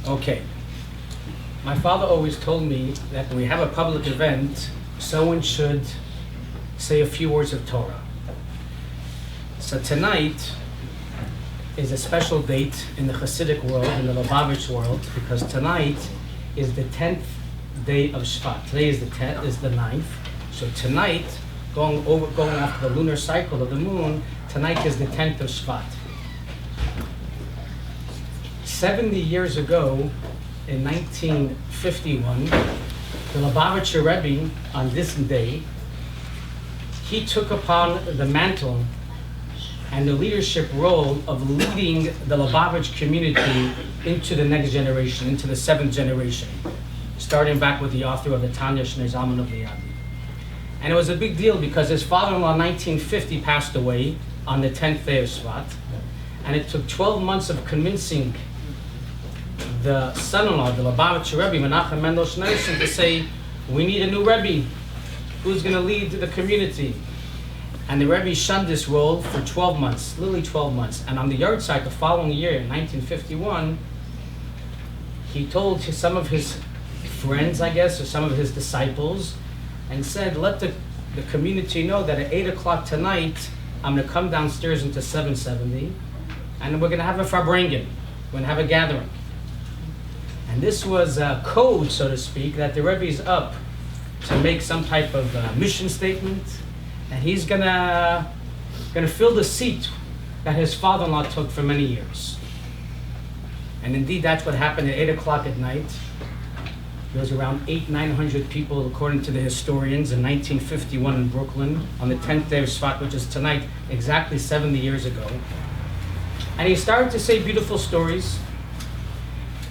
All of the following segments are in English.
Okay. My father always told me that when we have a public event, someone should say a few words of Torah. So tonight is a special date in the Hasidic world, in the Lubavitch world, because tonight is the 10th day of Shvat. Today is the 10th, is the 9th. So tonight, going after the lunar cycle of the moon, tonight is the 10th of Shvat. 70 years ago, in 1951, the Lubavitcher Rebbe, on this day, he took upon the mantle and the leadership role of leading the Lubavitch community into the next generation, into the 7th generation, starting back with the author of the Tanya Shnei Zalman of Liadi. And it was a big deal because his father-in-law in 1950 passed away on the 10th day of Shvat, and it took 12 months of convincing the son-in-law, the Lubavitcher Rebbe, Menachem Mendel Schwartz, to say, we need a new Rebbe who's going to lead the community. And the Rebbe shunned this role for 12 months, literally 12 months. And on the Yartzeit the following year, in 1951, he told some of his friends, I guess, or some of his disciples, and said, let the community know that at 8 o'clock tonight, I'm going to come downstairs into 770, and we're going to have a farbrengen. We're going to have a gathering. And this was a code, so to speak, that the Rebbe is up to make some type of mission statement, and he's gonna fill the seat that his father-in-law took for many years. And indeed, that's what happened at 8 o'clock at night. There was around 900 people, according to the historians, in 1951 in Brooklyn, on the 10th day of Shvat, which is tonight, exactly 70 years ago. And he started to say beautiful stories.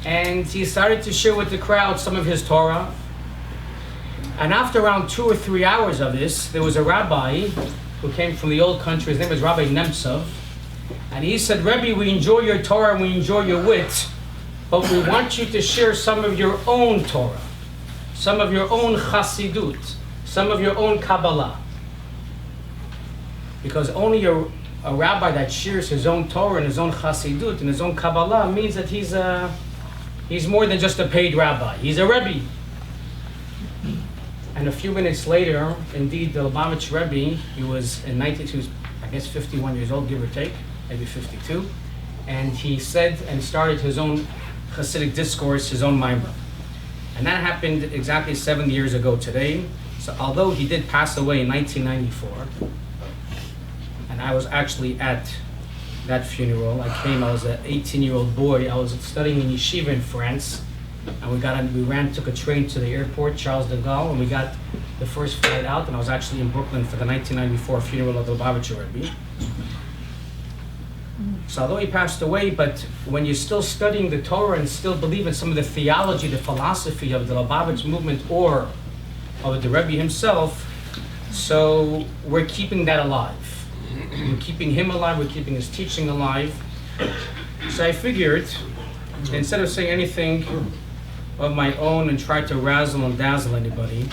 And he started to share with the crowd some of his Torah. And after around 2 or 3 hours of this, there was a rabbi who came from the old country. His name was Rabbi Nemtsov. And he said, Rebbe, we enjoy your Torah and we enjoy your wit, but we want you to share some of your own Torah, some of your own Chassidut, some of your own Kabbalah. Because only a rabbi that shares his own Torah and his own Chassidut and his own Kabbalah means that he's more than just a paid rabbi. He's a Rebbe. And a few minutes later, indeed, the Lubavitch Rebbe, he was in 92, I guess 51 years old, give or take, maybe 52. And he said and started his own Hasidic discourse, his own Maimah. And that happened exactly 7 years ago today. So although he did pass away in 1994, and I was actually at that funeral. I was an 18-year-old boy. I was studying in yeshiva in France, and took a train to the airport, Charles de Gaulle, and we got the first flight out, and I was actually in Brooklyn for the 1994 funeral of the Lubavitcher Rebbe. So although he passed away, but when you're still studying the Torah and still believe in some of the theology, the philosophy of the Lubavitch movement or of the Rebbe himself, so we're keeping that alive. We're keeping him alive, we're keeping his teaching alive. So I figured, instead of saying anything of my own and try to razzle and dazzle anybody,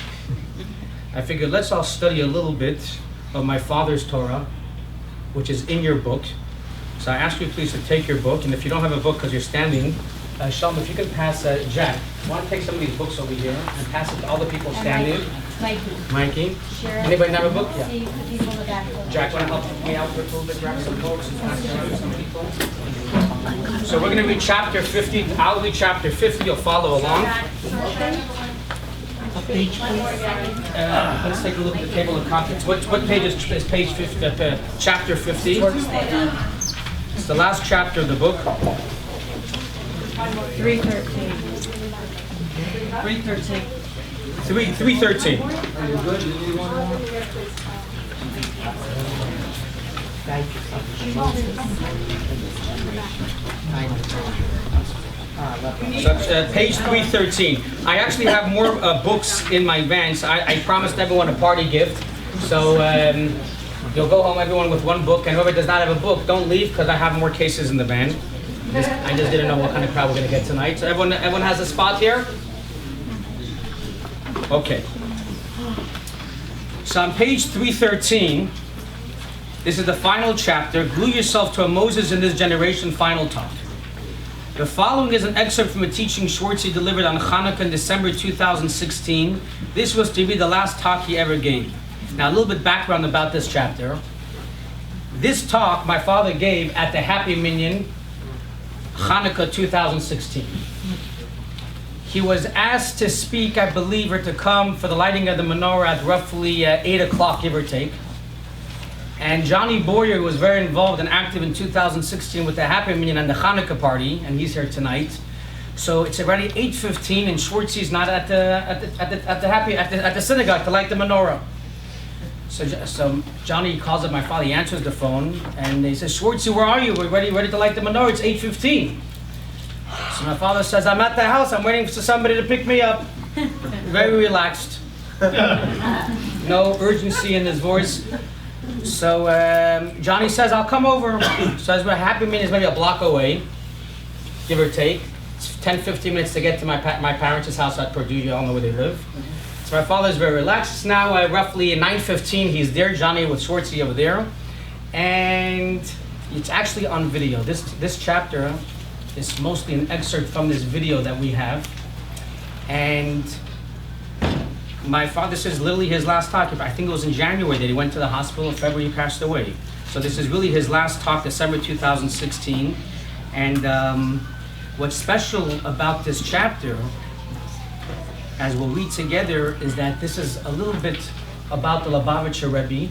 I figured let's all study a little bit of my father's Torah, which is in your book. So I ask you please to take your book, and if you don't have a book because you're standing, Shalom, if you could pass Jack. I want to take some of these books over here and pass it to all the people standing. Mikey. Sure. Anybody have a book? Yeah. See the people in the back. Jack, want to help me out for a little bit, grab some books and pass it around to some people? So we're going to read chapter 50. I'll read chapter 50. You'll follow along. Let's take a look at the table of contents. What page is page 50? Chapter 50. It's the last chapter of the book. 313. 313. So page 313. I actually have more books in my van. So I promised everyone a party gift. So you'll go home, everyone, with one book. And whoever does not have a book, don't leave because I have more cases in the van. I just didn't know what kind of crowd we're going to get tonight. So everyone has a spot here? Okay. So on page 313, this is the final chapter. Glue yourself to a Moses in this generation final talk. The following is an excerpt from a teaching Schwartzie delivered on Hanukkah in December 2016. This was to be the last talk he ever gave. Now, a little bit background about this chapter. This talk my father gave at the Happy Minyan, Hanukkah 2016. He was asked to speak, I believe, or to come for the lighting of the menorah at roughly 8 o'clock, give or take. And Johnny Boyer was very involved and active in 2016 with the Happy Minyan and the Hanukkah party, and he's here tonight. So it's already 8:15, and Schwartzie's not at the synagogue to light the menorah. So Johnny calls up my father. He answers the phone, and he says, "Schwartzie, where are you? We're ready to light the menorah. It's 8:15." So my father says, "I'm at the house. I'm waiting for somebody to pick me up." Very relaxed, no urgency in his voice. So Johnny says, "I'll come over." So as we're Happy Minyan is maybe a block away, give or take. It's 10-15 minutes to get to my parents' house at Purdue. You all know where they live. So my father's very relaxed. It's now roughly 9:15. He's there, Johnny with Schwartzie over there. And it's actually on video. This chapter is mostly an excerpt from this video that we have. And my father says literally his last talk. I think it was in January that he went to the hospital. In February he passed away. So this is really his last talk, December 2016. And what's special about this chapter, as we'll read together, is that this is a little bit about the Lubavitcher Rebbe,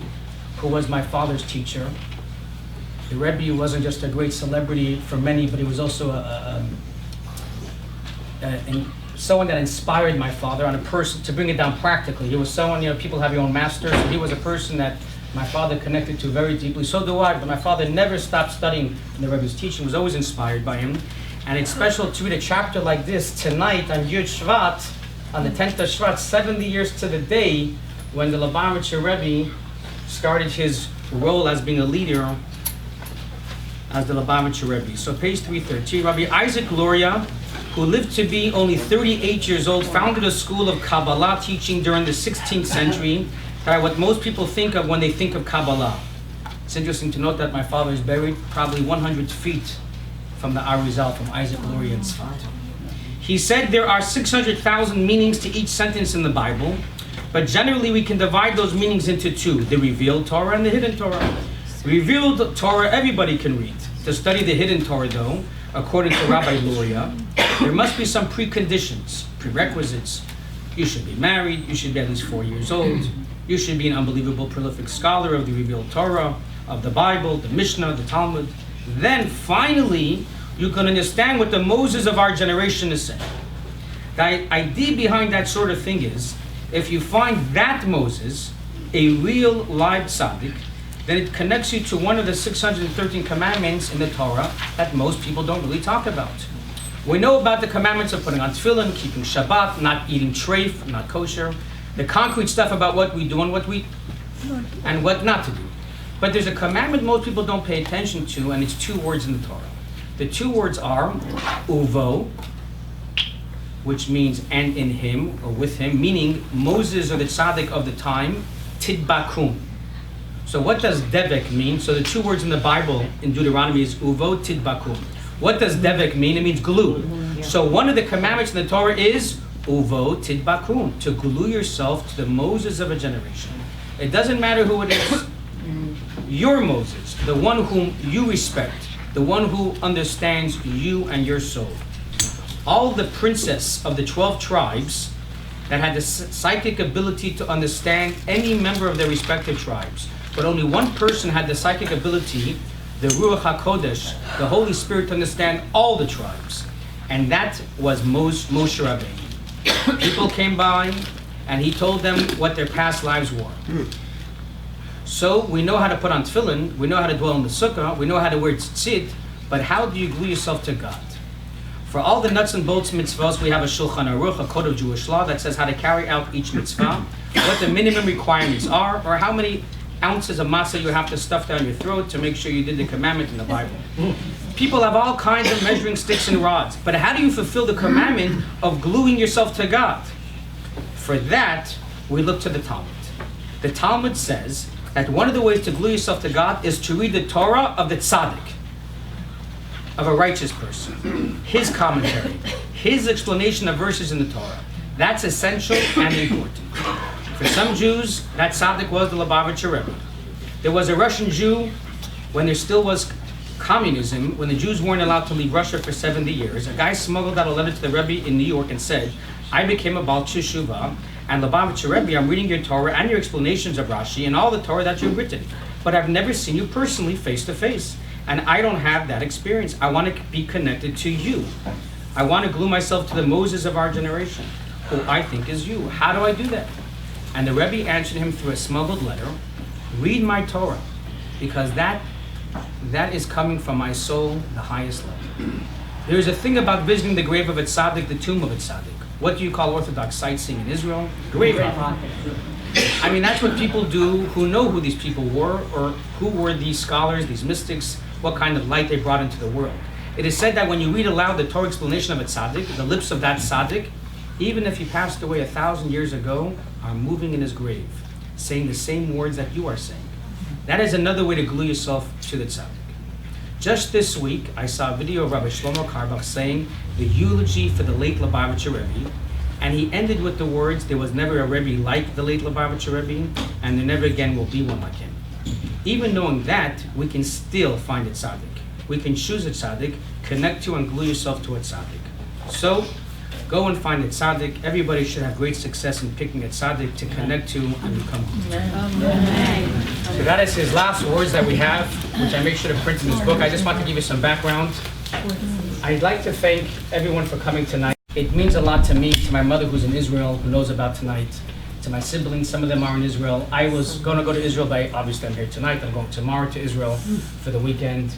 who was my father's teacher. The Rebbe wasn't just a great celebrity for many, but he was also someone that inspired my father on a person, to bring it down practically. He was someone, people have your own masters, and he was a person that my father connected to very deeply. So do I, but my father never stopped studying the Rebbe's teaching, was always inspired by him. And it's special to read a chapter like this tonight on Yartzeit, on the 10th of Shvat, 70 years to the day when the Lubavitcher Rebbe started his role as being a leader as the Lubavitcher Rebbe. So page 313, Rabbi Isaac Luria, who lived to be only 38 years old, founded a school of Kabbalah teaching during the 16th century, what most people think of when they think of Kabbalah. It's interesting to note that my father is buried probably 100 feet from the Arizal, from Isaac Luria in Tzfat. He said there are 600,000 meanings to each sentence in the Bible, but generally we can divide those meanings into two, the revealed Torah and the hidden Torah. Revealed Torah everybody can read. To study the hidden Torah, though, according to Rabbi Luria, there must be some preconditions, prerequisites. You should be married, you should be at least 4 years old, you should be an unbelievable prolific scholar of the revealed Torah, of the Bible, the Mishnah, the Talmud. Then finally, you can understand what the Moses of our generation is saying. The idea behind that sort of thing is, if you find that Moses, a real live tzaddik, then it connects you to one of the 613 commandments in the Torah that most people don't really talk about. We know about the commandments of putting on tefillin, keeping Shabbat, not eating treif, not kosher, the concrete stuff about what we do and what not to do. But there's a commandment most people don't pay attention to, and it's two words in the Torah. The two words are uvo, which means and in him, or with him, meaning Moses or the tzaddik of the time, tidbakum. So what does devek mean? So the two words in the Bible in Deuteronomy is uvo tidbakum. What does devek mean? It means glue. So one of the commandments in the Torah is uvo tidbakum, to glue yourself to the Moses of a generation. It doesn't matter who it is. Your Moses, the one whom you respect, the one who understands you and your soul. All the princes of the 12 tribes that had the psychic ability to understand any member of their respective tribes, but only one person had the psychic ability, the Ruach HaKodesh, the Holy Spirit, to understand all the tribes. And that was Moshe Rabbeinu. People came by and he told them what their past lives were. So we know how to put on tefillin, we know how to dwell in the sukkah, we know how to wear tzitzit, but how do you glue yourself to God? For all the nuts and bolts mitzvahs, we have a Shulchan Aruch, a code of Jewish law that says how to carry out each mitzvah, what the minimum requirements are, or how many ounces of matzah you have to stuff down your throat to make sure you did the commandment in the Bible. People have all kinds of measuring sticks and rods, but how do you fulfill the commandment of gluing yourself to God? For that, we look to the Talmud. The Talmud says that one of the ways to glue yourself to God is to read the Torah of the tzaddik. of a righteous person, his commentary, his explanation of verses in the Torah. That's essential and important. For some Jews, that tzaddik was the Lubavitcher Rebbe. There was a Russian Jew when there still was communism, when the Jews weren't allowed to leave Russia for 70 years. A guy smuggled out a letter to the Rebbe in New York and said, I became a Baal Teshuvah, and Lubavitcher Rebbe, I'm reading your Torah and your explanations of Rashi and all the Torah that you've written, but I've never seen you personally face to face. And I don't have that experience. I want to be connected to you. I want to glue myself to the Moses of our generation, who I think is you. How do I do that? And the Rebbe answered him through a smuggled letter, read my Torah, because that is coming from my soul, the highest level. There's a thing about visiting the grave of a tzaddik, the tomb of a tzaddik. What do you call Orthodox sightseeing in Israel? Grave hopping. I mean, that's what people do who know who these people were, or who were these scholars, these mystics, what kind of light they brought into the world. It is said that when you read aloud the Torah explanation of a tzaddik, the lips of that tzaddik, even if he passed away 1,000 years ago, are moving in his grave, saying the same words that you are saying. That is another way to glue yourself to the tzaddik. Just this week, I saw a video of Rabbi Shlomo Carlebach saying the eulogy for the late Lubavitcher Rebbe, and he ended with the words, there was never a Rebbe like the late Lubavitcher Rebbe, and there never again will be one like him. Even knowing that, we can still find a tzaddik. We can choose a tzaddik, connect to and glue yourself to a tzaddik. So, go and find a tzaddik. Everybody should have great success in picking a tzaddik to connect to and become close to. So that is his last words that we have, which I make sure to print in this book. I just want to give you some background. I'd like to thank everyone for coming tonight. It means a lot to me, to my mother who's in Israel, who knows about tonight, to my siblings, some of them are in Israel. I was going to go to Israel, but obviously I'm here tonight. I'm going tomorrow to Israel for the weekend.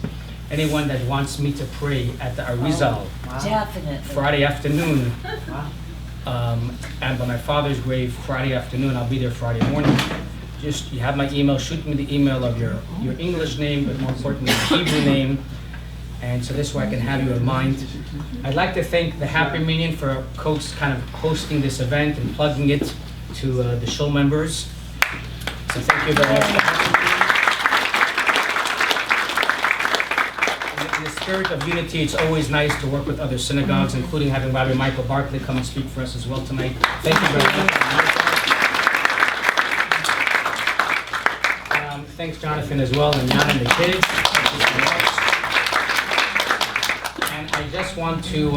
Anyone that wants me to pray at the Arizal Friday afternoon, and by my father's grave Friday afternoon, I'll be there Friday morning. Just, you have my email, shoot me the email of your English name, but more importantly, your Hebrew name. And so this way I can have you in mind. I'd like to thank the Happy Minyan for kind of hosting this event and plugging it to the show members. So thank you very much. In the spirit of unity, it's always nice to work with other synagogues, including having Rabbi Michael Barkley come and speak for us as well tonight. Thank you very much. Thanks, Jonathan, as well, and Jan and the kids. Thank you so much. And I just want to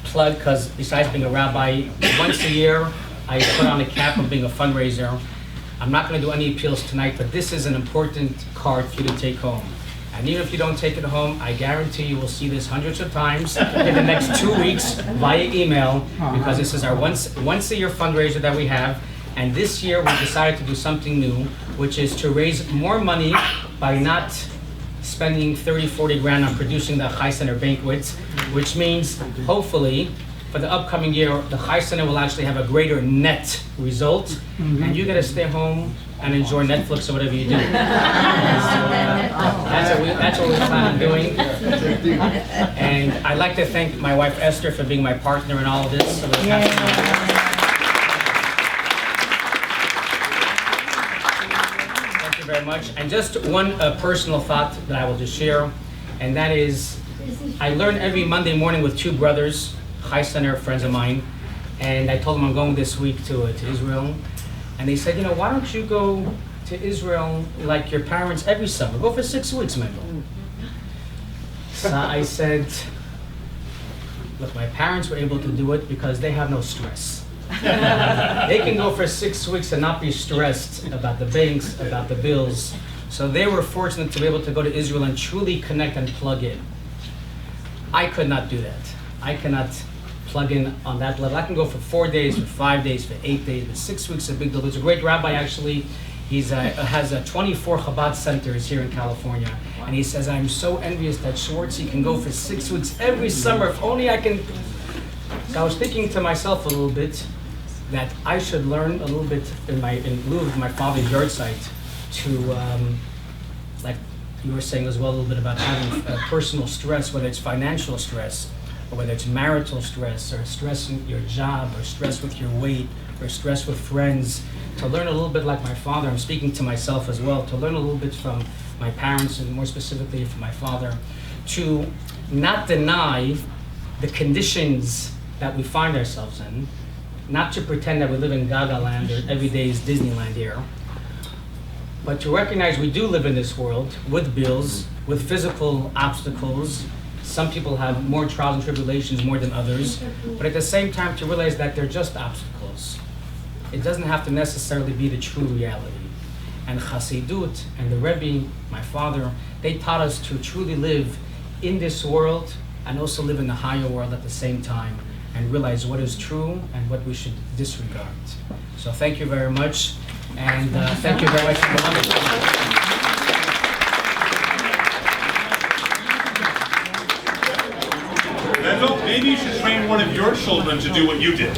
plug, because besides being a rabbi, once a year I put on a cap of being a fundraiser. I'm not going to do any appeals tonight, but this is an important card for you to take home. And even if you don't take it home, I guarantee you will see this hundreds of times in the next 2 weeks via email, because this is our once a year fundraiser that we have. And this year we decided to do something new, which is to raise more money by not spending 30, 40 grand on producing the Chai Center banquets, which means hopefully for the upcoming year, the Chai Center will actually have a greater net result, and you get to stay home and enjoy Netflix or whatever you do. That's what we plan on doing. And I'd like to thank my wife Esther for being my partner in all of this. So very much. And just one personal thought that I will just share, and that is, I learn every Monday morning with two brothers, Chai Center friends of mine, and I told them I'm going this week to Israel, and they said, why don't you go to Israel like your parents every summer? Go for 6 weeks, Mendel. So I said, look, my parents were able to do it because they have no stress. They can go for 6 weeks and not be stressed about the banks, about the bills. So they were fortunate to be able to go to Israel and truly connect and plug in. I could not do that. I cannot plug in on that level. I can go for 4 days, for 5 days, for 8 days, but 6 weeks is a big deal. There's a great rabbi actually. He has 24 Chabad centers here in California. And he says, I'm so envious that Schwartzie can go for 6 weeks every summer. If only I can. So I was thinking to myself a little bit that I should learn a little bit in lieu of my father's Yartzeit to, like you were saying as well, a little bit about having personal stress, whether it's financial stress, or whether it's marital stress, or stress in your job, or stress with your weight, or stress with friends, to learn a little bit like my father. I'm speaking to myself as well, to learn a little bit from my parents, and more specifically from my father, to not deny the conditions that we find ourselves in, not to pretend that we live in Gaga land or every day is Disneyland here, but to recognize we do live in this world with bills, with physical obstacles. Some people have more trials and tribulations more than others, but at the same time to realize that they're just obstacles. It doesn't have to necessarily be the true reality. And Chassidut and the Rebbe, my father, they taught us to truly live in this world and also live in the higher world at the same time and realize what is true and what we should disregard. So thank you very much, and thank you very much for the wonderful. Maybe you should train one of your children to do what you did.